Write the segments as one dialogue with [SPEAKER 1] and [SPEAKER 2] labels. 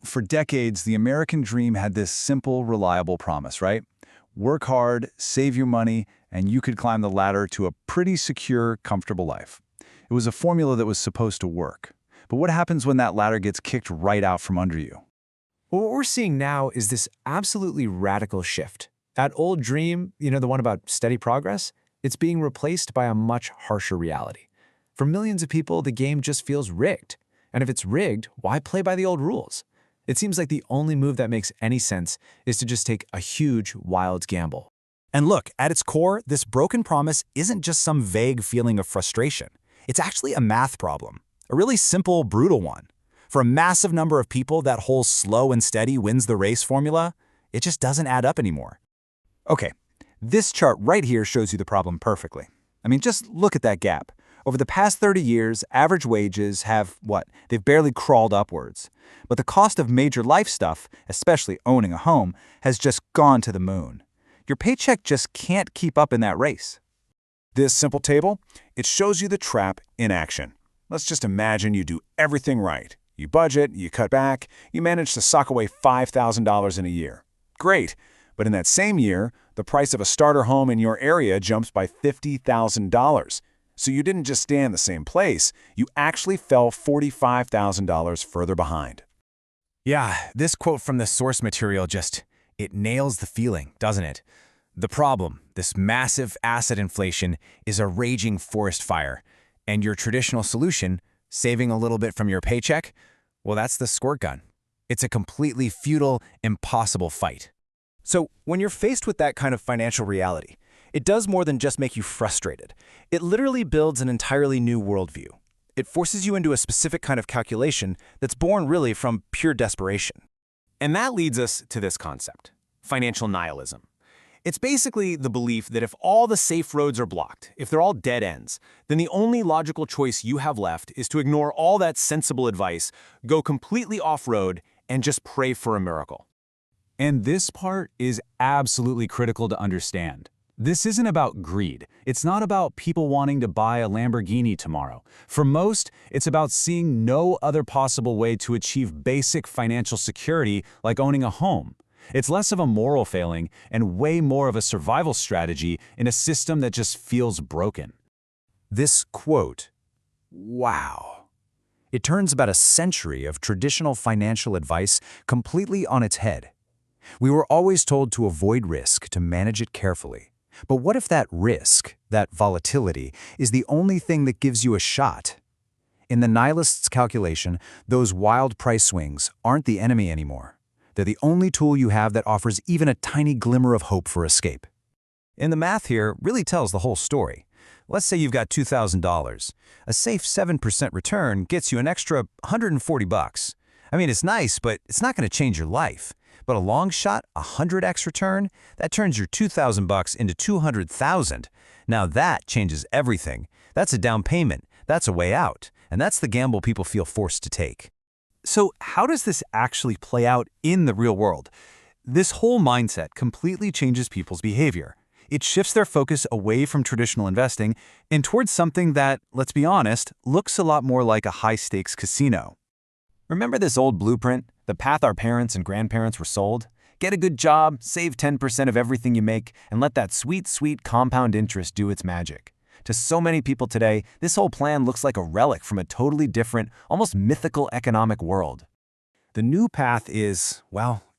[SPEAKER 1] For decades, the American dream had this simple, reliable promise, right? Work hard, save your money, and you could climb the ladder to a pretty secure, comfortable life. It was a formula that was supposed to work. But what happens when that ladder gets kicked right out from under you?
[SPEAKER 2] Well, what we're seeing now is this absolutely radical shift. That old dream, the one about steady progress, it's being replaced by a much harsher reality. For millions of people, the game just feels rigged. And if it's rigged, why play by the old rules? It seems like the only move that makes any sense is to just take a huge, wild gamble.
[SPEAKER 3] And look, at its core, this broken promise isn't just some vague feeling of frustration. It's actually a math problem, a really simple, brutal one. For a massive number of people, that whole slow and steady wins the race formula, it just doesn't add up anymore. Okay, this chart right here shows you the problem perfectly. Just look at that gap. Over the past 30 years, average wages have, they've barely crawled upwards. But the cost of major life stuff, especially owning a home, has just gone to the moon. Your paycheck just can't keep up in that race.
[SPEAKER 4] This simple table, it shows you the trap in action. Let's just imagine you do everything right. You budget, you cut back, you manage to sock away $5,000 in a year. Great, but in that same year, the price of a starter home in your area jumps by $50,000. So you didn't just stay in the same place, you actually fell $45,000 further behind.
[SPEAKER 3] Yeah, this quote from the source material it nails the feeling, doesn't it? The problem, this massive asset inflation, is a raging forest fire. And your traditional solution, saving a little bit from your paycheck, well, that's the squirt gun. It's a completely futile, impossible fight. So when you're faced with that kind of financial reality, it does more than just make you frustrated. It literally builds an entirely new worldview. It forces you into a specific kind of calculation that's born really from pure desperation. And that leads us to this concept, financial nihilism. It's basically the belief that if all the safe roads are blocked, if they're all dead ends, then the only logical choice you have left is to ignore all that sensible advice, go completely off-road, and just pray for a miracle.
[SPEAKER 1] And this part is absolutely critical to understand. This isn't about greed. It's not about people wanting to buy a Lamborghini tomorrow. For most, it's about seeing no other possible way to achieve basic financial security like owning a home. It's less of a moral failing and way more of a survival strategy in a system that just feels broken.
[SPEAKER 3] This quote, wow. It turns about a century of traditional financial advice completely on its head. We were always told to avoid risk, to manage it carefully. But what if that risk, that volatility, is the only thing that gives you a shot? In the nihilist's calculation, those wild price swings aren't the enemy anymore. They're the only tool you have that offers even a tiny glimmer of hope for escape. And the math here really tells the whole story. Let's say you've got $2,000. A safe 7% return gets you an extra $140. It's nice, but it's not going to change your life. But a long shot, 100x return, that turns your $2,000 into $200,000. Now that changes everything. That's a down payment. That's a way out. And that's the gamble people feel forced to take. So how does this actually play out in the real world? This whole mindset completely changes people's behavior. It shifts their focus away from traditional investing and towards something that, let's be honest, looks a lot more like a high-stakes casino. Remember this old blueprint, the path our parents and grandparents were sold? Get a good job, save 10% of everything you make, and let that sweet, sweet compound interest do its magic. To so many people today, this whole plan looks like a relic from a totally different, almost mythical economic world. The new path is,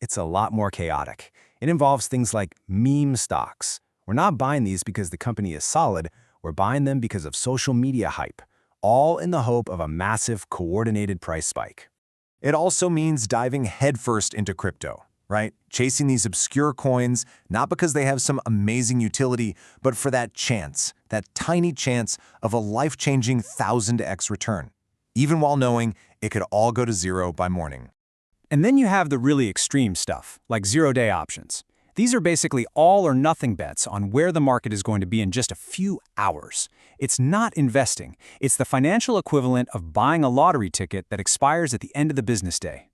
[SPEAKER 3] it's a lot more chaotic. It involves things like meme stocks. We're not buying these because the company is solid, we're buying them because of social media hype, all in the hope of a massive, coordinated price spike. It also means diving headfirst into crypto, right? Chasing these obscure coins, not because they have some amazing utility, but for that chance, that tiny chance of a life-changing 1000x return, even while knowing it could all go to zero by morning.
[SPEAKER 2] And then you have the really extreme stuff, like zero-day options. These are basically all or nothing bets on where the market is going to be in just a few hours. It's not investing. It's the financial equivalent of buying a lottery ticket that expires at the end of the business day.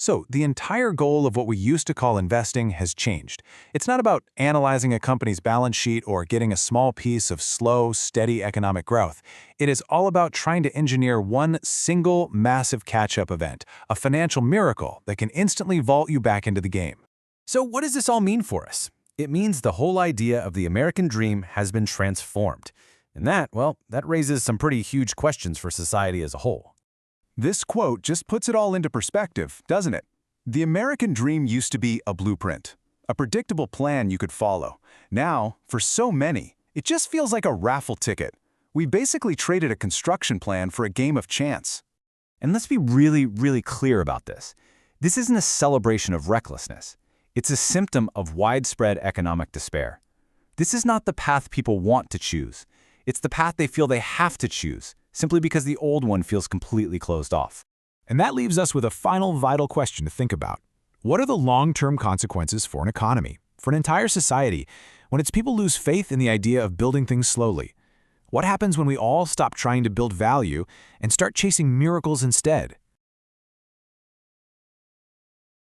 [SPEAKER 3] So, the entire goal of what we used to call investing has changed. It's not about analyzing a company's balance sheet or getting a small piece of slow, steady economic growth. It is all about trying to engineer one single, massive catch-up event, a financial miracle that can instantly vault you back into the game. So, what does this all mean for us? It means the whole idea of the American dream has been transformed. And that raises some pretty huge questions for society as a whole.
[SPEAKER 4] This quote just puts it all into perspective, doesn't it? The American dream used to be a blueprint, a predictable plan you could follow. Now, for so many, it just feels like a raffle ticket. We basically traded a construction plan for a game of chance.
[SPEAKER 3] And let's be really, really clear about this. This isn't a celebration of recklessness. It's a symptom of widespread economic despair. This is not the path people want to choose. It's the path they feel they have to choose, simply because the old one feels completely closed off.
[SPEAKER 2] And that leaves us with a final vital question to think about. What are the long-term consequences for an economy, for an entire society, when its people lose faith in the idea of building things slowly? What happens when we all stop trying to build value and start chasing miracles instead?